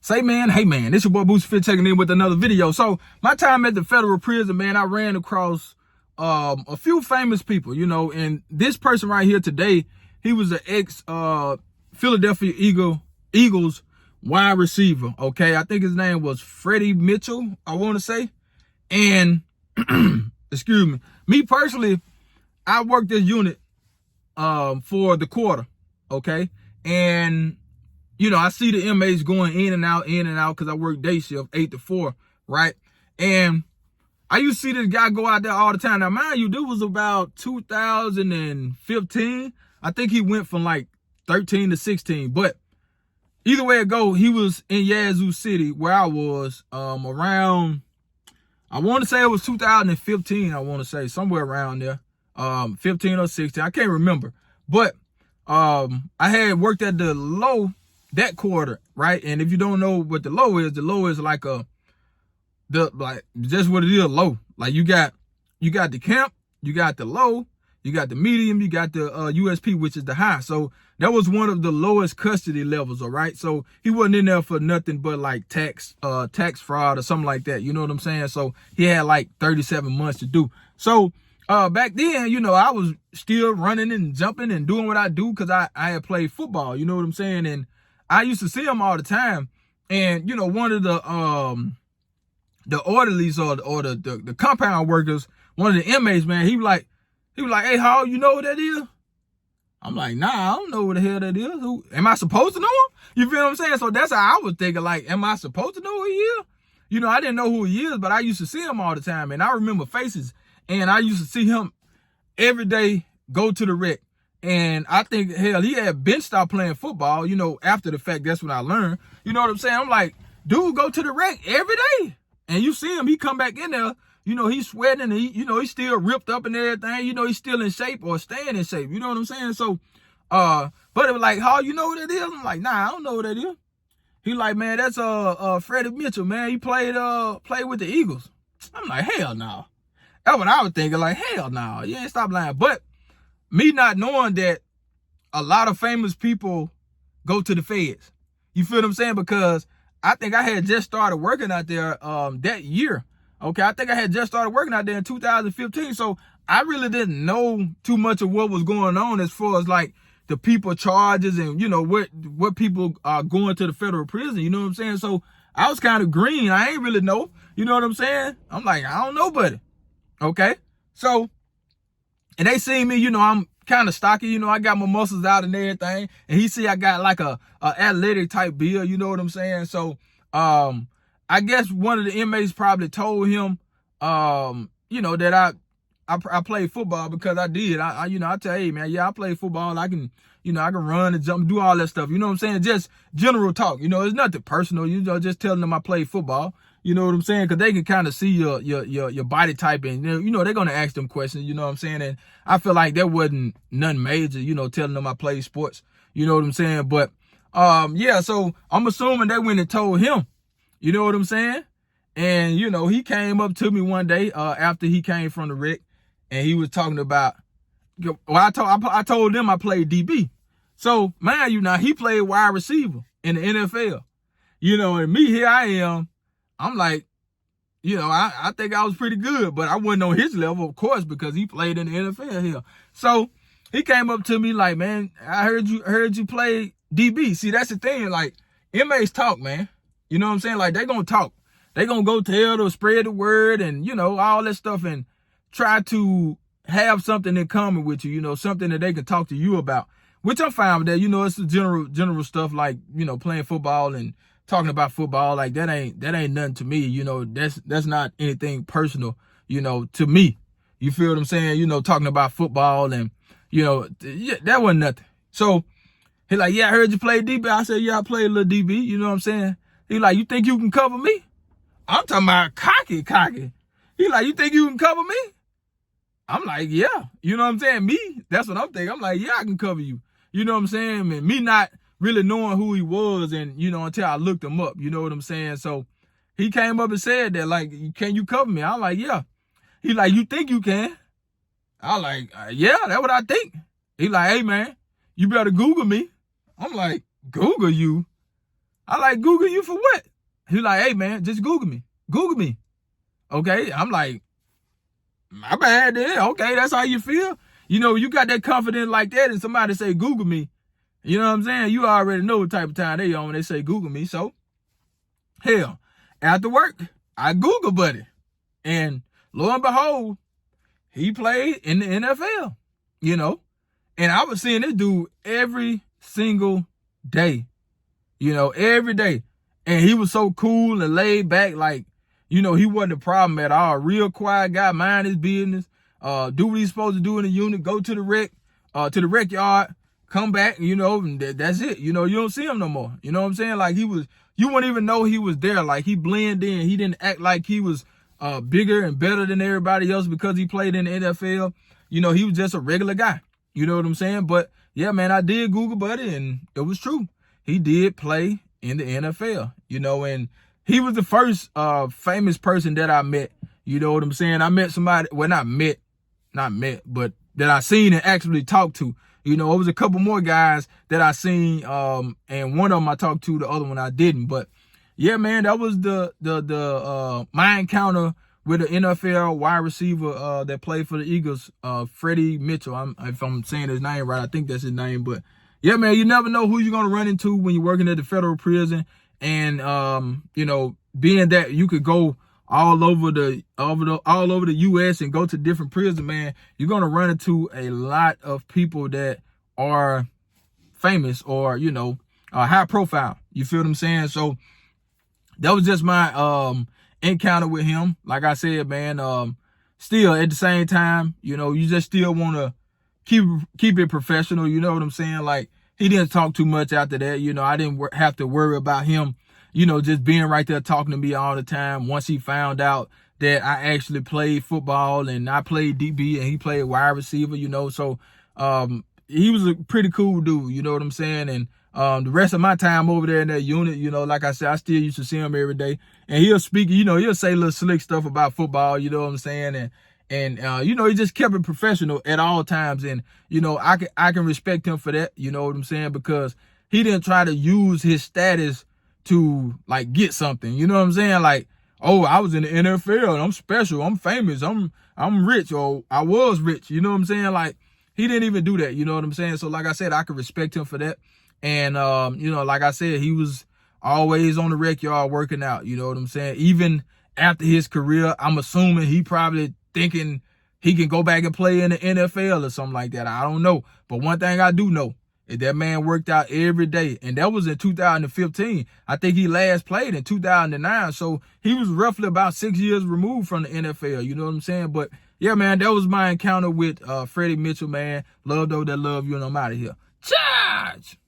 Say man, hey man, this your boy Boosie Fit checking in with another video. So my time at the federal prison, man, I ran across a few famous people, and this person right here today, he was an ex Philadelphia Eagles wide receiver. Okay, I think his name was Freddie Mitchell, I want to say. And excuse me personally, I worked this unit for the quarter. Okay, and I see the inmates going in and out, because I work day shift, 8 to 4, right? And I used to see this guy go out there all the time. Now, mind you, this was about 2015. I think he went from like 13 to 16. But either way it go, he was in Yazoo City, where I was, around, I want to say it was 2015, I want to say, somewhere around there, 15 or 16. I can't remember. But I had worked at the low that quarter, right? And if you don't know what the low is like just what it is, low. Like you got the camp, you got the low, you got the medium, you got the USP, which is the high. So that was one of the lowest custody levels, all right? So he wasn't in there for nothing but like tax fraud or something like that. You know what I'm saying? So he had like 37 months to do. So back then, I was still running and jumping and doing what I do because I had played football, you know what I'm saying? And I used to see him all the time. And, one of the orderlies or the compound workers, one of the inmates, man, he was like, hey, Hall, you know what that is? I'm like, nah, I don't know what the hell that is. Am I supposed to know him? You feel what I'm saying? So that's how I was thinking, like, am I supposed to know who he is? I didn't know who he is, but I used to see him all the time. And I remember faces. And I used to see him every day go to the rec. And I think, hell, he had been stopped playing football, after the fact. That's when I learned. You know what I'm saying? I'm like, dude, go to the rec every day. And you see him, he come back in there, he's sweating and he's still ripped up and everything. He's still in shape or staying in shape. You know what I'm saying? So, but it was like, how you know what that is? I'm like, nah, I don't know what that is. He like, man, that's Freddie Mitchell, man. He played with the Eagles. I'm like, hell no. That's what I was thinking, like, hell no. You ain't stop lying. But me not knowing that a lot of famous people go to the feds. You feel what I'm saying? Because I think I had just started working out there that year. Okay, I think I had just started working out there in 2015. So I really didn't know too much of what was going on as far as like the people charges and, what people are going to the federal prison. You know what I'm saying? So I was kind of green. I ain't really know. You know what I'm saying? I'm like, I don't know, buddy. Okay. So, and they see me, I'm kind of stocky, I got my muscles out and everything. And he see I got like a athletic type build, you know what I'm saying? So, I guess one of the inmates probably told him, that I played football, because I did. I tell you, hey man, yeah, I play football. I can, I can run and jump and do all that stuff. You know what I'm saying? Just general talk, it's nothing personal. Just telling them I play football. You know what I'm saying? Because they can kind of see your body type, and they're going to ask them questions. You know what I'm saying? And I feel like that wasn't nothing major. Telling them I play sports. You know what I'm saying? But yeah. So I'm assuming they went and told him. You know what I'm saying? And he came up to me one day after he came from the rec, and he was talking about. Well, I told them I played DB. So mind you, now he played wide receiver in the NFL. And me, here I am. I'm like, I think I was pretty good, but I wasn't on his level, of course, because he played in the NFL here. So he came up to me like, man, I heard you play DB. See, that's the thing. Like, inmates talk, man. You know what I'm saying? Like, they gonna talk. They gonna go tell or spread the word and, all that stuff, and try to have something in common with you, something that they can talk to you about, which I'm fine with that. It's the general stuff like, playing football and talking about football. Like, that ain't nothing to me. That's not anything personal, to me. You feel what I'm saying? Talking about football and, that wasn't nothing. So he like, yeah, I heard you play DB. I said, yeah, I played a little DB. You know what I'm saying? He like, you think you can cover me? I'm talking about cocky. He like, you think you can cover me? I'm like, yeah. You know what I'm saying? Me, that's what I'm thinking. I'm like, yeah, I can cover you. You know what I'm saying? And me not really knowing who he was, and until I looked him up, you know what I'm saying? So he came up and said that, like, can you cover me? I'm like, yeah. He like, you think you can? I like, yeah, that's what I think. He like, hey man, you better Google me. I'm like, Google you? I like, Google you for what? He like, hey man, just Google me. Google me. Okay. I'm like, my bad then. Okay, that's how you feel. You know, you got that confidence like that and somebody say Google me. You know what I'm saying? You already know what type of time they on when they say Google me. So, hell, after work, I Google Buddy. And lo and behold, he played in the NFL, you know. And I was seeing this dude every single day, you know, every day. And he was so cool and laid back, like, you know, he wasn't a problem at all. Real quiet guy, mind his business, do what he's supposed to do in the unit, go to the rec yard, come back, you know, and that's it. You know, you don't see him no more. You know what I'm saying? Like you wouldn't even know he was there. Like he blended in. He didn't act like he was bigger and better than everybody else because he played in the NFL. You know, he was just a regular guy. You know what I'm saying? But yeah, man, I did Google Buddy and it was true. He did play in the NFL, you know, and he was the first famous person that I met. You know what I'm saying? I met somebody, well, not met, but that I seen and actually talked to. You know, it was a couple more guys that I seen, and one of them I talked to, the other one I didn't. But yeah, man, that was my encounter with an NFL wide receiver that played for the Eagles, Freddie Mitchell. If I'm saying his name right, I think that's his name. But yeah, man, you never know who you're gonna run into when you're working at the federal prison. And you know, being that you could go all over the US and go to different prisons, man, you're gonna run into a lot of people that are famous or, you know, high profile. You feel what I'm saying? So that was just my encounter with him. Like I said, man, still at the same time, you know, you just still want to keep it professional. You know what I'm saying? Like, he didn't talk too much after that. You know, I didn't have to worry about him, you know, just being right there talking to me all the time. Once he found out that I actually played football and I played DB and he played wide receiver, you know, so he was a pretty cool dude, you know what I'm saying? And the rest of my time over there in that unit, you know, like I said, I still used to see him every day. And he'll speak, you know, he'll say little slick stuff about football, you know what I'm saying? And you know, he just kept it professional at all times. And, you know, I can respect him for that, you know what I'm saying? Because he didn't try to use his status to, like, get something, you know what I'm saying? Like, oh, I was in the NFL and I'm special, I'm famous, I'm rich, or I was rich, you know what I'm saying? Like, he didn't even do that, you know what I'm saying? So, like I said, I can respect him for that. And, you know, like I said, he was always on the rec yard working out, you know what I'm saying? Even after his career, I'm assuming he probably thinking he can go back and play in the NFL or something like that. I don't know. But one thing I do know is that man worked out every day. And that was in 2015. I think he last played in 2009. So he was roughly about 6 years removed from the NFL. You know what I'm saying? But yeah, man, that was my encounter with Freddie Mitchell, man. Love those that love you, and I'm out of here. Charge!